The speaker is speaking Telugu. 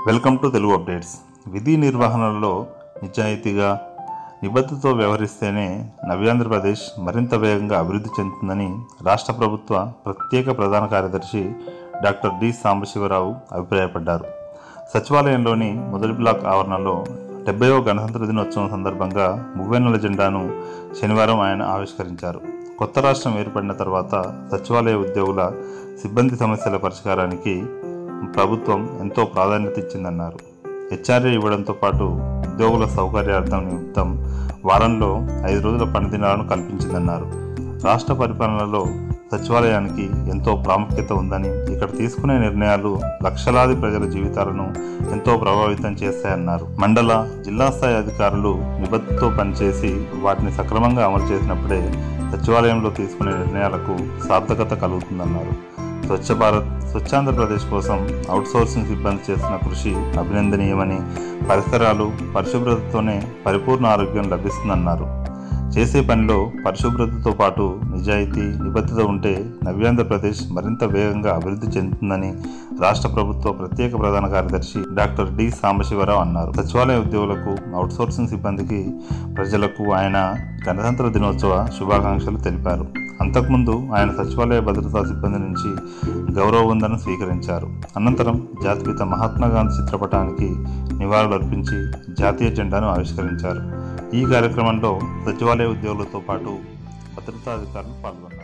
Welcome to Telugu updates. విధి నిర్వహణలో నిజాయితీగా నిబద్ధతతో వ్యవహరిస్తేనే నవ్యాంధ్రప్రదేశ్ మరింత వేగంగా అభివృద్ధి చెందుతుందని రాష్ట్ర ప్రభుత్వ ప్రత్యేక ప్రధాన కార్యదర్శి డాక్టర్ డి సాంబశివరావు అభిప్రాయపడ్డారు. సచివాలయంలోని మొదటి బ్లాక్ ఆవరణలో 70వ గణతంత్ర దినోత్సవం సందర్భంగా మువ్వెన్నెల జెండాను శనివారం ఆయన ఆవిష్కరించారు. కొత్త రాష్ట్రం ఏర్పడిన తర్వాత సచివాలయ ఉద్యోగుల సిబ్బంది సమస్యల పరిష్కారానికి ప్రభుత్వం ఎంతో ప్రాధాన్యత ఇచ్చిందన్నారు. హెచ్ఆర్ఏ ఇవ్వడంతో పాటు ఉద్యోగుల సౌకర్యార్థం నిమిత్తం వారంలో 5 రోజుల పనిదినాలను కల్పించిందన్నారు. రాష్ట్ర పరిపాలనలో సచివాలయానికి ఎంతో ప్రాముఖ్యత ఉందని, ఇక్కడ తీసుకునే నిర్ణయాలు లక్షలాది ప్రజల జీవితాలను ఎంతో ప్రభావితం చేస్తాయన్నారు. మండల, జిల్లా స్థాయి అధికారులు నిబద్ధతతో పనిచేసి వాటిని సక్రమంగా అమలు చేసినప్పుడే సచివాలయంలో తీసుకునే నిర్ణయాలకు సార్థకత కలుగుతుందన్నారు. స్వచ్ఛ భారత్, స్వచ్ఛాంధ్రప్రదేశ్ కోసం అవుట్సోర్సింగ్ సిబ్బంది చేసిన కృషి అభినందనీయమని, పరిసరాలు పరిశుభ్రతతోనే పరిపూర్ణ ఆరోగ్యం లభిస్తుందన్నారు. చేసే పనిలో పరిశుభ్రతతో పాటు నిజాయితీ, నిబద్ధత ఉంటే నవ్యాంధ్రప్రదేశ్ మరింత వేగంగా అభివృద్ధి చెందుతుందని రాష్ట్ర ప్రభుత్వ ప్రత్యేక ప్రధాన కార్యదర్శి డాక్టర్ డి సాంబశివరావు అన్నారు. సచివాలయ ఉద్యోగులకు, అవుట్సోర్సింగ్ సిబ్బందికి, ప్రజలకు ఆయన గణతంత్ర దినోత్సవ శుభాకాంక్షలు తెలిపారు. అంతకుముందు ఆయన సచివాలయ భద్రతా సిబ్బంది నుంచి గౌరవ వందనం స్వీకరించారు. అనంతరం జాతిపిత మహాత్మా గాంధీ చిత్రపటానికి నివాళులర్పించి జాతీయ జెండాను ఆవిష్కరించారు. ఈ కార్యక్రమంలో సచివాలయ ఉద్యోగులతో పాటు భద్రతా అధికారులు పాల్గొన్నారు.